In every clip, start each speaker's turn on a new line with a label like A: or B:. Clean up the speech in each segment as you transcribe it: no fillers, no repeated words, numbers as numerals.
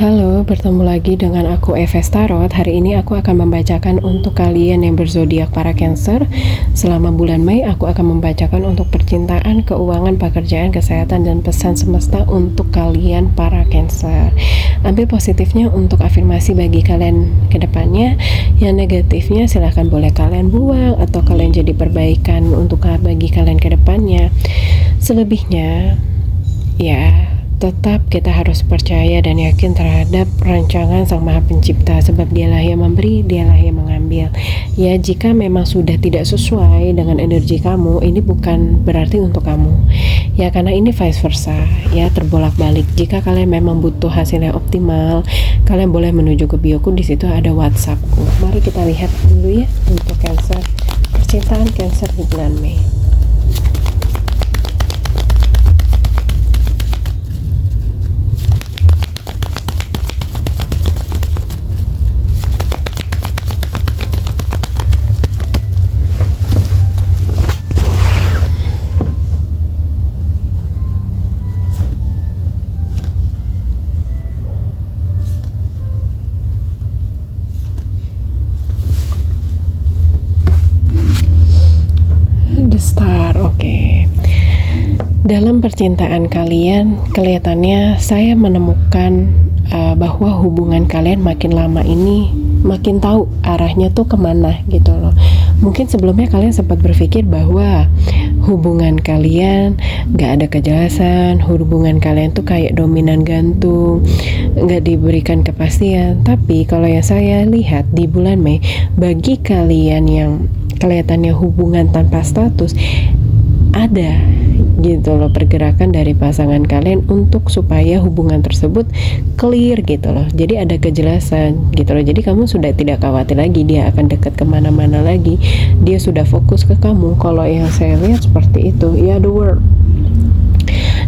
A: Halo, bertemu lagi dengan aku Eves Tarot. Hari ini aku akan membacakan untuk kalian yang berzodiak para Cancer. Selama bulan Mei, aku akan membacakan untuk percintaan, keuangan, pekerjaan, kesehatan, dan pesan semesta untuk kalian para Cancer. Ambil positifnya untuk afirmasi bagi kalian ke depannya. Yang negatifnya silahkan boleh kalian buang atau kalian jadi perbaikan untuk bagi kalian ke depannya. Selebihnya, ya, tetap kita harus percaya dan yakin terhadap rancangan Sang Maha Pencipta, sebab dialah yang memberi, dialah yang mengambil. Ya, jika memang sudah tidak sesuai dengan energi kamu, ini bukan berarti untuk kamu. Ya, karena ini vice versa, ya, terbolak-balik. Jika kalian memang butuh hasil yang optimal, kalian boleh menuju ke bioku, di situ ada WhatsApp. Mari kita lihat dulu ya untuk Cancer, percintaan Cancer di bulan Mei. Star, oke. Dalam percintaan kalian, kelihatannya saya menemukan bahwa hubungan kalian makin lama ini makin tahu arahnya tuh kemana gitu loh. Mungkin sebelumnya kalian sempat berpikir bahwa hubungan kalian gak ada kejelasan, hubungan kalian tuh kayak dominan gantung, gak diberikan kepastian. Tapi kalau yang saya lihat di bulan Mei, bagi kalian yang kelihatannya hubungan tanpa status, ada gitu loh pergerakan dari pasangan kalian untuk supaya hubungan tersebut clear gitu loh. Jadi ada kejelasan gitu loh. Jadi kamu sudah tidak khawatir lagi dia akan dekat kemana-mana lagi. Dia sudah fokus ke kamu. Kalau yang saya lihat seperti itu, ya, the world.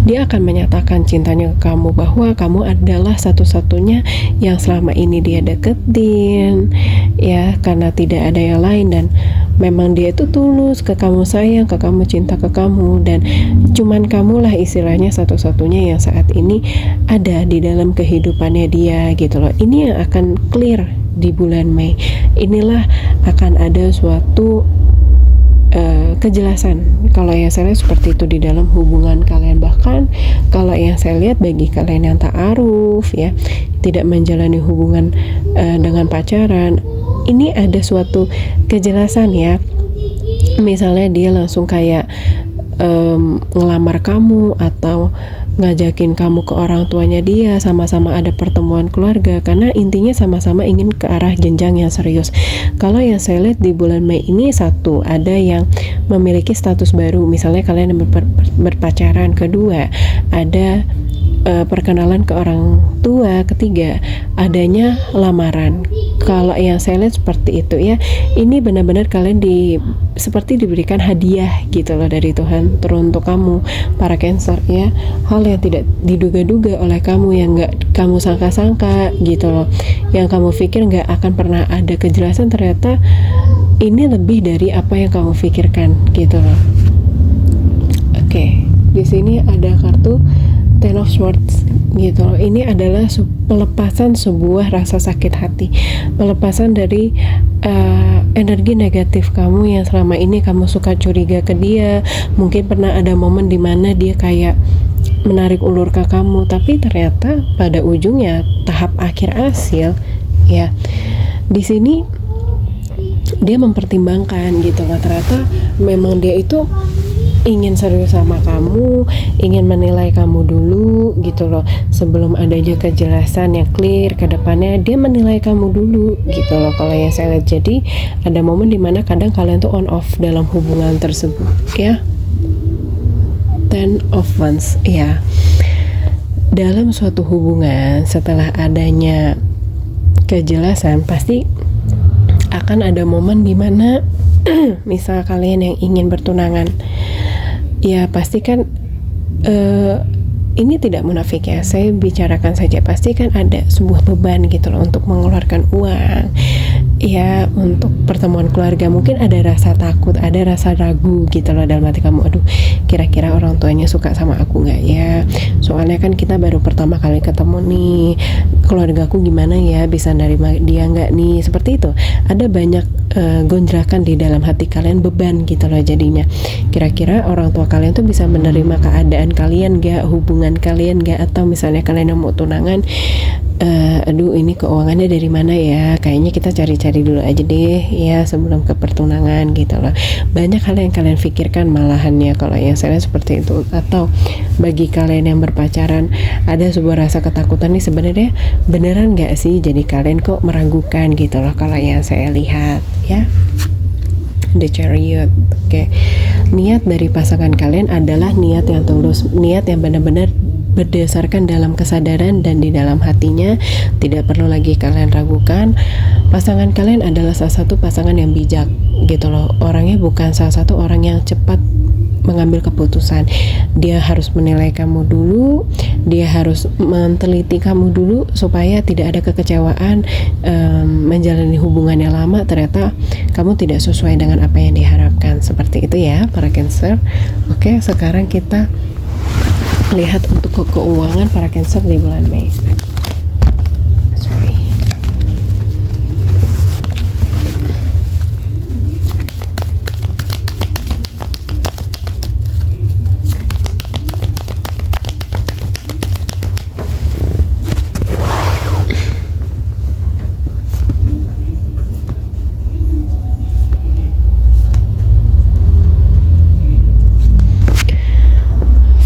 A: Dia akan menyatakan cintanya ke kamu, bahwa kamu adalah satu-satunya yang selama ini dia deketin, ya, karena tidak ada yang lain. Dan memang dia itu tulus ke kamu, sayang ke kamu, cinta ke kamu, dan cuman kamulah istilahnya satu-satunya yang saat ini ada di dalam kehidupannya dia gitu loh. Ini yang akan clear di bulan Mei. Inilah akan ada suatu kejelasan. Kalau yang saya lihat seperti itu di dalam hubungan kalian. Bahkan kalau yang saya lihat bagi kalian yang ta'aruf, ya, tidak menjalani hubungan dengan pacaran, ini ada suatu kejelasan ya. Misalnya dia langsung kayak ngelamar kamu atau ngajakin kamu ke orang tuanya dia, sama-sama ada pertemuan keluarga, karena intinya sama-sama ingin ke arah jenjang yang serius. Kalau yang saya lihat di bulan Mei ini, satu, ada yang memiliki status baru, misalnya kalian berpacaran. Kedua, ada perkenalan ke orang tua. Ketiga, adanya lamaran. Kalau yang saya lihat seperti itu ya, ini benar-benar kalian seperti diberikan hadiah gitu loh dari Tuhan teruntuk kamu para Cancer ya. Hal yang tidak diduga-duga oleh kamu, yang gak kamu sangka-sangka gitu loh, yang kamu pikir gak akan pernah ada kejelasan, ternyata ini lebih dari apa yang kamu pikirkan gitu loh. Oke, di sini ada kartu Ten of Swords gitu loh. Ini adalah pelepasan sebuah rasa sakit hati, pelepasan dari energi negatif kamu yang selama ini kamu suka curiga ke dia. Mungkin pernah ada momen dimana dia kayak menarik ulur ke kamu, tapi ternyata pada ujungnya tahap akhir hasil ya, di sini dia mempertimbangkan gitu loh. Ternyata memang dia itu ingin serius sama kamu, ingin menilai kamu dulu gitu loh. Sebelum adanya kejelasan yang clear ke depannya, dia menilai kamu dulu gitu loh. Kalau yang saya lihat, jadi ada momen dimana kadang kalian tuh on off dalam hubungan tersebut ya. Ten of Wands ya. Dalam suatu hubungan, setelah adanya kejelasan, pasti akan ada momen dimana misal kalian yang ingin bertunangan, ya pasti kan ini tidak munafik ya, saya bicarakan saja, pasti kan ada sebuah beban gitu loh untuk mengeluarkan uang ya untuk pertemuan keluarga. Mungkin ada rasa takut, ada rasa ragu gitu loh dalam hati kamu, aduh kira-kira orang tuanya suka sama aku nggak ya, soalnya kan kita baru pertama kali ketemu nih, keluargaku gimana ya, bisa nerima dia nggak nih, seperti itu. Ada banyak gonjakan di dalam hati kalian, beban gitu loh jadinya. Kira-kira orang tua kalian tuh bisa menerima keadaan kalian nggak, hubungan kalian nggak, atau misalnya kalian yang mau tunangan, aduh ini keuangannya dari mana ya, kayaknya kita cari-cari dulu aja deh ya sebelum ke pertunangan gitu loh. Banyak hal yang kalian pikirkan malahannya kalau yang saya lihat seperti itu. Atau bagi kalian yang berpacaran, ada sebuah rasa ketakutan nih, sebenarnya beneran nggak sih, jadi kalian kok meragukan gitu loh kalau yang saya lihat ya. The Chariot. Oke. Niat dari pasangan kalian adalah niat yang tulus, niat yang benar-benar berdasarkan dalam kesadaran dan di dalam hatinya. Tidak perlu lagi kalian ragukan. Pasangan kalian adalah salah satu pasangan yang bijak gitu loh. Orangnya bukan salah satu orang yang cepat mengambil keputusan. Dia harus menilai kamu dulu, dia harus meneliti kamu dulu supaya tidak ada kekecewaan menjalani hubungan yang lama ternyata kamu tidak sesuai dengan apa yang diharapkan. Seperti itu ya para Cancer. Oke, sekarang kita lihat untuk keuangan para Cancer di bulan Mei.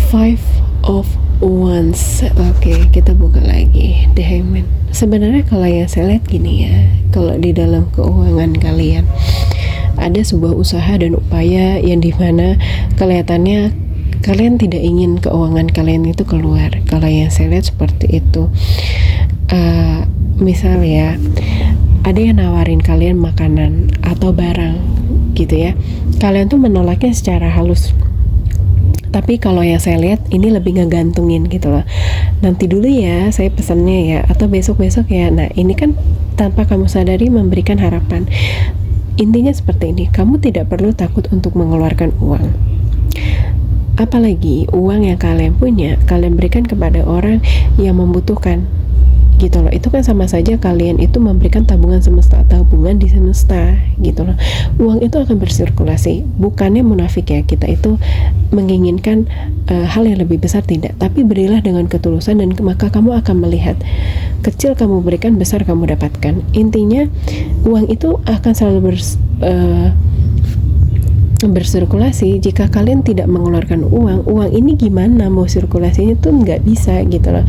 A: Five of Wands. Oke, kita buka lagi The Hangman. Sebenarnya kalau yang saya lihat gini ya, kalau di dalam keuangan kalian ada sebuah usaha dan upaya yang dimana kelihatannya kalian tidak ingin keuangan kalian itu keluar. Kalau yang saya lihat seperti itu. Misal ya, ada yang nawarin kalian makanan atau barang gitu ya, kalian tuh menolaknya secara halus. Tapi kalau yang saya lihat ini lebih ngegantungin gitu loh. Nanti dulu ya saya pesannya ya, atau besok-besok ya. Nah ini kan tanpa kamu sadari memberikan harapan. Intinya seperti ini, kamu tidak perlu takut untuk mengeluarkan uang. Apalagi uang yang kalian punya, kalian berikan kepada orang yang membutuhkan gitu loh. Itu kan sama saja kalian itu memberikan tabungan semesta, tabungan di semesta gitu loh. Uang itu akan bersirkulasi, bukannya munafik ya, kita itu menginginkan hal yang lebih besar, tidak, tapi berilah dengan ketulusan dan maka kamu akan melihat kecil kamu berikan, besar kamu dapatkan. Intinya uang itu akan selalu bersirkulasi. Jika kalian tidak mengeluarkan uang ini gimana mau sirkulasinya tuh nggak bisa gitu loh.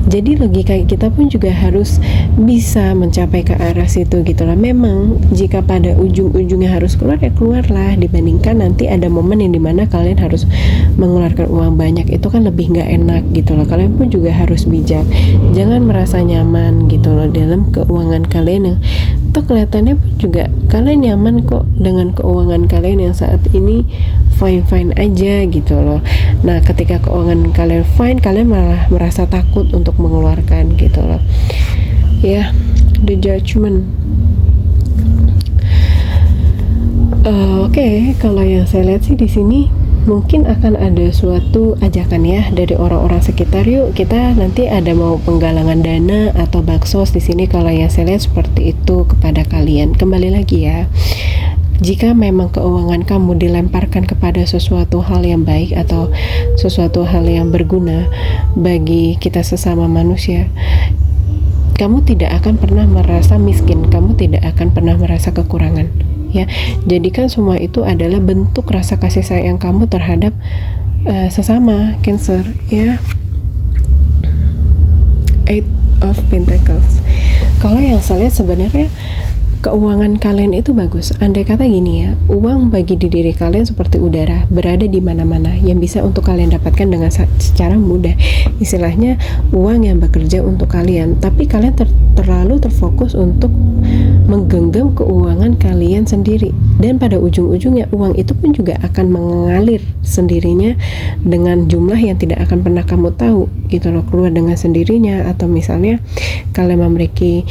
A: Jadi logika kita pun juga harus bisa mencapai ke arah situ gitu loh. Memang jika pada ujung-ujungnya harus keluar ya keluarlah, dibandingkan nanti ada momen yang dimana kalian harus mengeluarkan uang banyak, itu kan lebih nggak enak gitu loh. Kalian pun juga harus bijak, jangan merasa nyaman gitu loh dalam keuangan kalian yang toh kelihatannya pun juga kalian nyaman kok dengan keuangan kalian yang saat ini fine-fine aja gitu loh. Nah ketika keuangan kalian fine, kalian malah merasa takut untuk mengeluarkan gitu loh ya. The Judgment. Oke, kalau yang saya lihat sih di sini mungkin akan ada suatu ajakan ya dari orang-orang sekitar, yuk kita nanti ada mau penggalangan dana atau baksos di sini. Kalau yang saya lihat seperti itu kepada kalian. Kembali lagi ya, jika memang keuangan kamu dilemparkan kepada sesuatu hal yang baik atau sesuatu hal yang berguna bagi kita sesama manusia, kamu tidak akan pernah merasa miskin, kamu tidak akan pernah merasa kekurangan ya. Jadikan semua itu adalah bentuk rasa kasih sayang kamu terhadap sesama Cancer ya. Eight of Pentacles. Kalau yang saya lihat sebenarnya keuangan kalian itu bagus. Andai kata gini ya, uang bagi diri kalian seperti udara, berada di mana-mana yang bisa untuk kalian dapatkan dengan secara mudah. Istilahnya uang yang bekerja untuk kalian, tapi kalian terlalu terfokus untuk menggenggam keuangan kalian sendiri. Dan pada ujung-ujungnya uang itu pun juga akan mengalir sendirinya dengan jumlah yang tidak akan pernah kamu tahu gitu loh, keluar dengan sendirinya. Atau misalnya kalian memiliki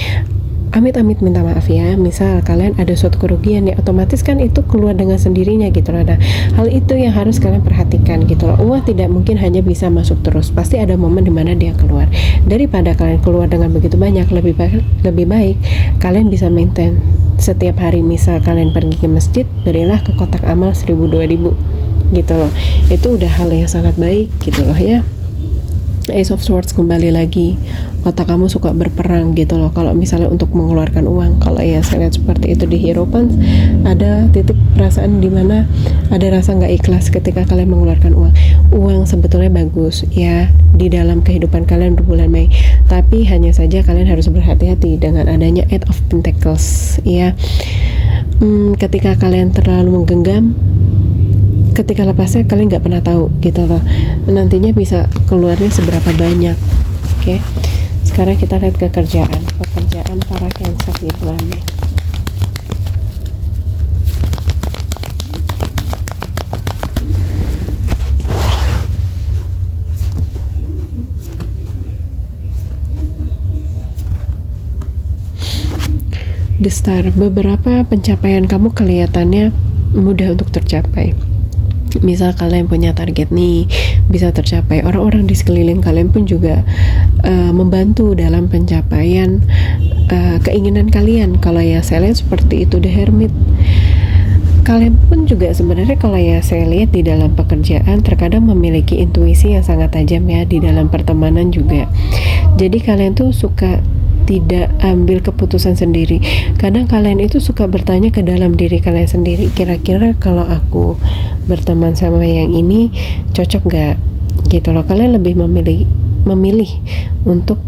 A: amit-amit minta maaf ya, misal kalian ada suatu kerugian ya, otomatis kan itu keluar dengan sendirinya gitu loh. Nah, hal itu yang harus kalian perhatikan gitu loh. Uang tidak mungkin hanya bisa masuk terus, pasti ada momen dimana dia keluar. Daripada kalian keluar dengan begitu banyak, lebih baik kalian bisa maintain setiap hari. Misal kalian pergi ke masjid, berilah ke kotak amal 1000-2000 gitu loh. Itu udah hal yang sangat baik gitu loh ya. Ace of Swords kembali lagi, otak kamu suka berperang gitu loh kalau misalnya untuk mengeluarkan uang. Kalau ya saya lihat seperti itu di Hierophant, ada titik perasaan dimana ada rasa nggak ikhlas ketika kalian mengeluarkan uang. Uang sebetulnya bagus ya di dalam kehidupan kalian di bulan Mei, tapi hanya saja kalian harus berhati-hati dengan adanya Eight of Pentacles ya. Ketika kalian terlalu menggenggam, ketika lepasnya kalian nggak pernah tahu gitu loh, nantinya bisa keluarnya seberapa banyak. Oke, sekarang kita lihat ke pekerjaan para Cancer di bulan Mei. The Star, beberapa pencapaian kamu kelihatannya mudah untuk tercapai. Misal kalian punya target nih, bisa tercapai. Orang-orang di sekeliling kalian pun juga membantu dalam pencapaian keinginan kalian. Kalau ya saya lihat seperti itu The Hermit. Kalian pun juga sebenarnya kalau ya saya lihat di dalam pekerjaan terkadang memiliki intuisi yang sangat tajam ya, di dalam pertemanan juga. Jadi kalian tuh suka tidak ambil keputusan sendiri. Kadang kalian itu suka bertanya ke dalam diri kalian sendiri, kira-kira kalau aku berteman sama yang ini cocok nggak gitu loh. Kalian lebih memilih untuk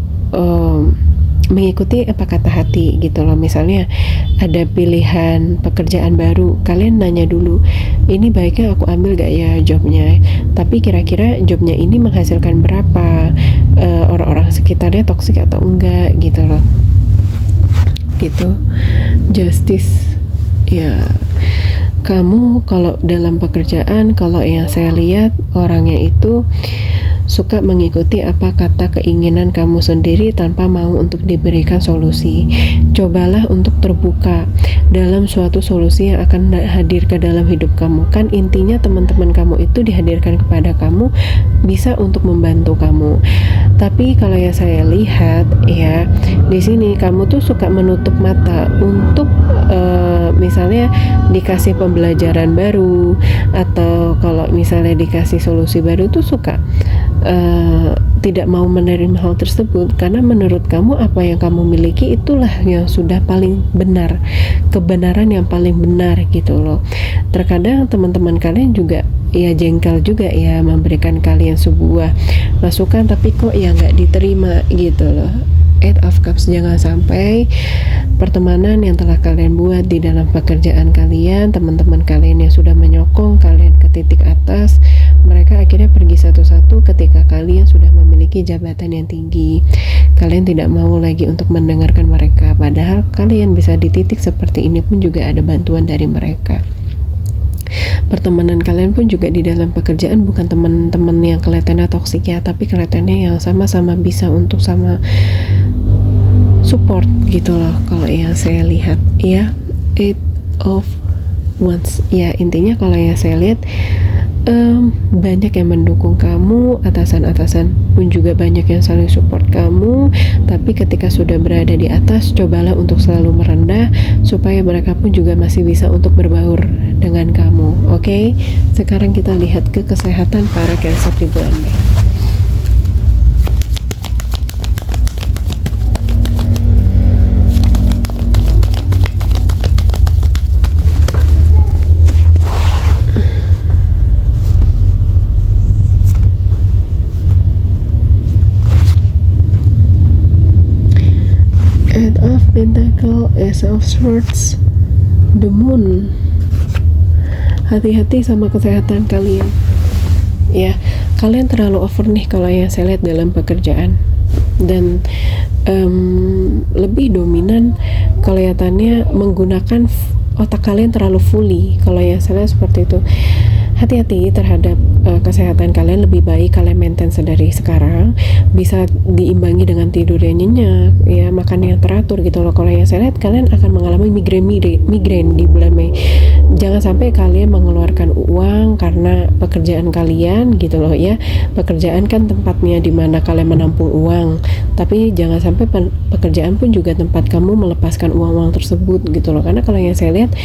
A: mengikuti apa kata hati gitu loh. Misalnya ada pilihan pekerjaan baru, kalian nanya dulu, ini baiknya aku ambil gak ya jobnya, tapi kira-kira jobnya ini menghasilkan berapa, orang-orang sekitarnya toksik atau enggak gitu loh. Gitu. Justice ya, kamu kalau dalam pekerjaan, kalau yang saya lihat orangnya itu suka mengikuti apa kata keinginan kamu sendiri tanpa mau untuk diberikan solusi. Cobalah untuk terbuka dalam suatu solusi yang akan hadir ke dalam hidup kamu. Kan intinya teman-teman kamu itu dihadirkan kepada kamu bisa untuk membantu kamu. Tapi kalau yang saya lihat ya, di sini kamu tuh suka menutup mata untuk misalnya dikasih pembelajaran baru, atau kalau misalnya dikasih solusi baru tuh suka tidak mau menerima hal tersebut, karena menurut kamu apa yang kamu miliki itulah yang sudah paling benar, kebenaran yang paling benar gitu loh. Terkadang teman-teman kalian juga ya jengkel juga ya memberikan kalian sebuah masukan, tapi kok ya nggak diterima gitu loh. Eight of Cups, jangan sampai pertemanan yang telah kalian buat di dalam pekerjaan kalian, teman-teman kalian yang sudah menyokong kalian ke titik atas, mereka akhirnya pergi satu-satu ketika kalian sudah memiliki jabatan yang tinggi. Kalian tidak mau lagi untuk mendengarkan mereka, padahal kalian bisa di titik seperti ini pun juga ada bantuan dari mereka. Pertemanan kalian pun juga di dalam pekerjaan bukan teman-teman yang kelihatannya toksik ya, tapi kelihatannya yang sama-sama bisa untuk sama support gitu loh. Kalau yang saya lihat ya, Eight of Wands ya, intinya kalau yang saya lihat banyak yang mendukung kamu, atasan-atasan pun juga banyak yang saling support kamu. Tapi ketika sudah berada di atas, cobalah untuk selalu merendah supaya mereka pun juga masih bisa untuk berbaur dengan kamu. Oke? Sekarang kita lihat ke kesehatan para Cancer di bulan Mei. Pentacle, Ace of Swords, The Moon. Hati-hati sama kesehatan kalian ya. Kalian terlalu over nih kalau yang saya lihat dalam pekerjaan, dan lebih dominan kelihatannya menggunakan otak kalian terlalu fully. Kalau yang saya lihat seperti itu, hati-hati terhadap kesehatan kalian. Lebih baik kalian maintain sedari sekarang, bisa diimbangi dengan tidur yang nyenyak, ya, makan yang teratur gitu loh. Kalau yang saya lihat kalian akan mengalami migrain di bulan Mei. Jangan sampai kalian mengeluarkan uang karena pekerjaan kalian gitu loh ya. Pekerjaan kan tempatnya di mana kalian menampung uang, tapi jangan sampai pekerjaan pun juga tempat kamu melepaskan uang-uang tersebut gitu loh. Karena kalau yang saya lihat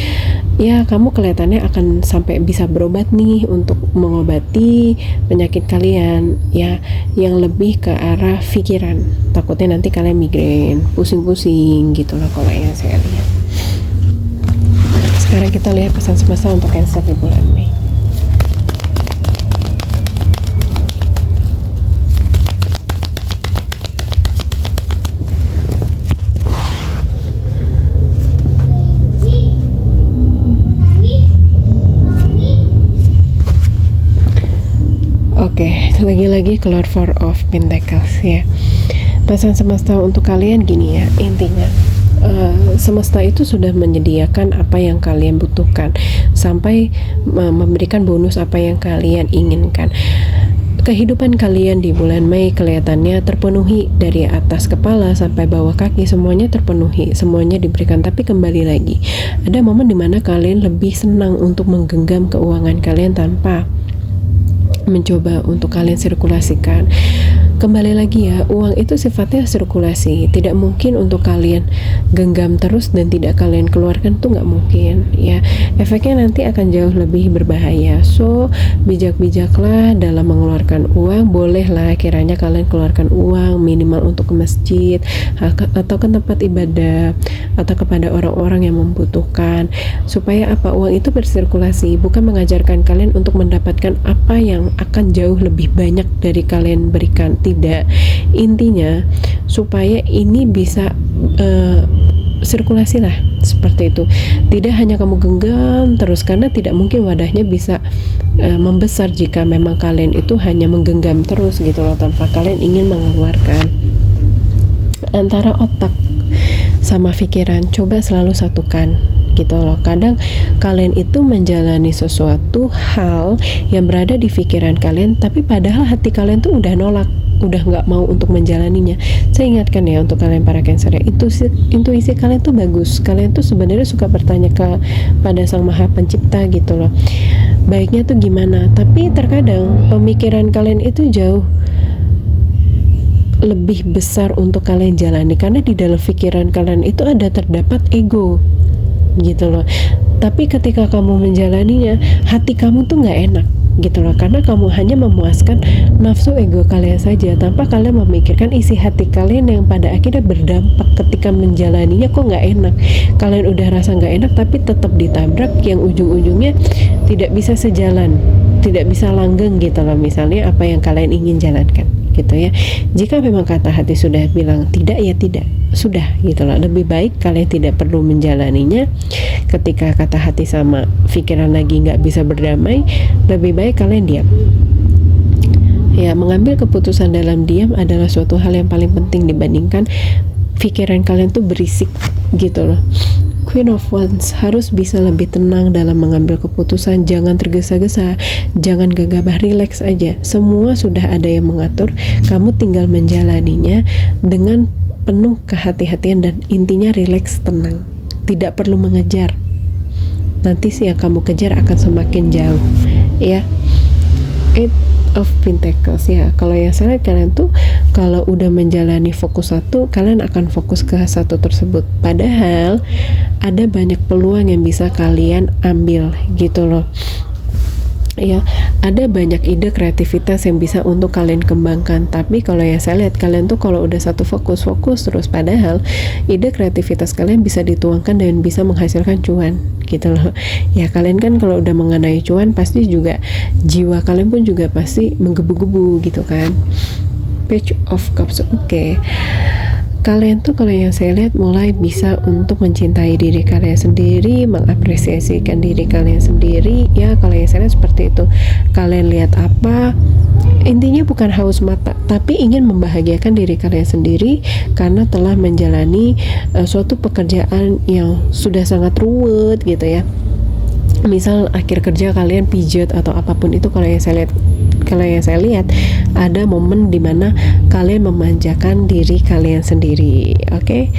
A: ya, kamu kelihatannya akan sampai bisa berobat nih untuk mengobati penyakit kalian ya, yang lebih ke arah pikiran. Takutnya nanti kalian migrain, pusing-pusing gitu loh kalau yang saya lihat. Sekarang kita lihat pesan semesta untuk Cancer di bulan Mei. Oke, lagi-lagi keluar Four of Pentacles ya. Pesan semesta untuk kalian gini ya, intinya semesta itu sudah menyediakan apa yang kalian butuhkan, sampai memberikan bonus apa yang kalian inginkan. Kehidupan kalian di bulan Mei kelihatannya terpenuhi dari atas kepala sampai bawah kaki, semuanya terpenuhi, semuanya diberikan. Tapi kembali lagi, ada momen dimana kalian lebih senang untuk menggenggam keuangan kalian tanpa mencoba untuk kalian sirkulasikan. Kembali lagi ya, uang itu sifatnya sirkulasi, tidak mungkin untuk kalian genggam terus dan tidak kalian keluarkan, tuh nggak mungkin ya. Efeknya nanti akan jauh lebih berbahaya. So bijak-bijaklah dalam mengeluarkan uang. Bolehlah kiranya kalian keluarkan uang minimal untuk ke masjid atau ke tempat ibadah atau kepada orang-orang yang membutuhkan, supaya apa, uang itu bersirkulasi, bukan mengajarkan kalian untuk mendapatkan apa yang akan jauh lebih banyak dari kalian berikan. Tidak, intinya supaya ini bisa sirkulasi lah, seperti itu. Tidak hanya kamu genggam terus, karena tidak mungkin wadahnya bisa membesar jika memang kalian itu hanya menggenggam terus gitu loh, tanpa kalian ingin mengeluarkan. Antara otak sama pikiran coba selalu satukan gitu loh. Kadang kalian itu menjalani sesuatu hal yang berada di pikiran kalian, tapi padahal hati kalian tuh udah nolak, udah nggak mau untuk menjalaninya. Saya ingatkan ya untuk kalian para Cancer ya, intuisi kalian tuh bagus. Kalian tuh sebenarnya suka bertanya pada Sang Maha Pencipta gitu loh, baiknya tuh gimana. Tapi terkadang pemikiran kalian itu jauh lebih besar untuk kalian jalani, karena di dalam pikiran kalian itu terdapat ego gitu loh. Tapi ketika kamu menjalaninya, hati kamu tuh nggak enak gitu loh, karena kamu hanya memuaskan nafsu ego kalian saja, tanpa kalian memikirkan isi hati kalian yang pada akhirnya berdampak ketika menjalaninya kok nggak enak. Kalian udah rasa nggak enak tapi tetap ditabrak, yang ujung-ujungnya tidak bisa sejalan, tidak bisa langgeng gitu loh, misalnya apa yang kalian ingin jalankan gitu ya. Jika memang kata hati sudah bilang tidak, ya tidak, sudah gitu loh. Lebih baik kalian tidak perlu menjalaninya. Ketika kata hati sama pikiran lagi nggak bisa berdamai, lebih baik kalian diam ya. Mengambil keputusan dalam diam adalah suatu hal yang paling penting dibandingkan pikiran kalian tuh berisik gitu loh. Queen of Wands harus bisa lebih tenang dalam mengambil keputusan. Jangan tergesa-gesa, jangan gegabah, relax aja. Semua sudah ada yang mengatur, kamu tinggal menjalaninya dengan penuh kehati-hatian dan intinya relax, tenang. Tidak perlu mengejar. Nanti sih yang kamu kejar akan semakin jauh ya. Eight of Pentacles ya. Kalau yang saya lihat kalian tuh kalau udah menjalani fokus satu, kalian akan fokus ke satu tersebut. Padahal ada banyak peluang yang bisa kalian ambil gitu loh. Ya, ada banyak ide kreativitas yang bisa untuk kalian kembangkan. Tapi kalau yang saya lihat kalian tuh kalau udah satu fokus terus, padahal ide kreativitas kalian bisa dituangkan dan bisa menghasilkan cuan gitu loh. Ya kalian kan kalau udah mengenai cuan pasti juga jiwa kalian pun juga pasti menggebu-gebu gitu kan. Page of Cups, oke. Kalian tuh kalau yang saya lihat mulai bisa untuk mencintai diri kalian sendiri, mengapresiasikan diri kalian sendiri ya. Kalau yang saya lihat seperti itu. Kalian lihat apa, intinya bukan haus mata, tapi ingin membahagiakan diri kalian sendiri karena telah menjalani suatu pekerjaan yang sudah sangat ruwet gitu ya. misal akhir kerja kalian pijat atau apapun itu, kalau yang saya lihat ada momen dimana kalian memanjakan diri kalian sendiri. Oke,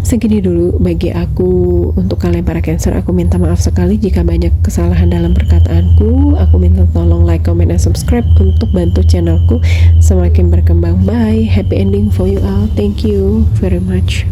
A: segini dulu bagi aku. Untuk kalian para Cancer, aku minta maaf sekali jika banyak kesalahan dalam perkataanku. Aku minta tolong like, comment, dan subscribe untuk bantu channelku semakin berkembang. Bye, happy ending for you all. Thank you very much.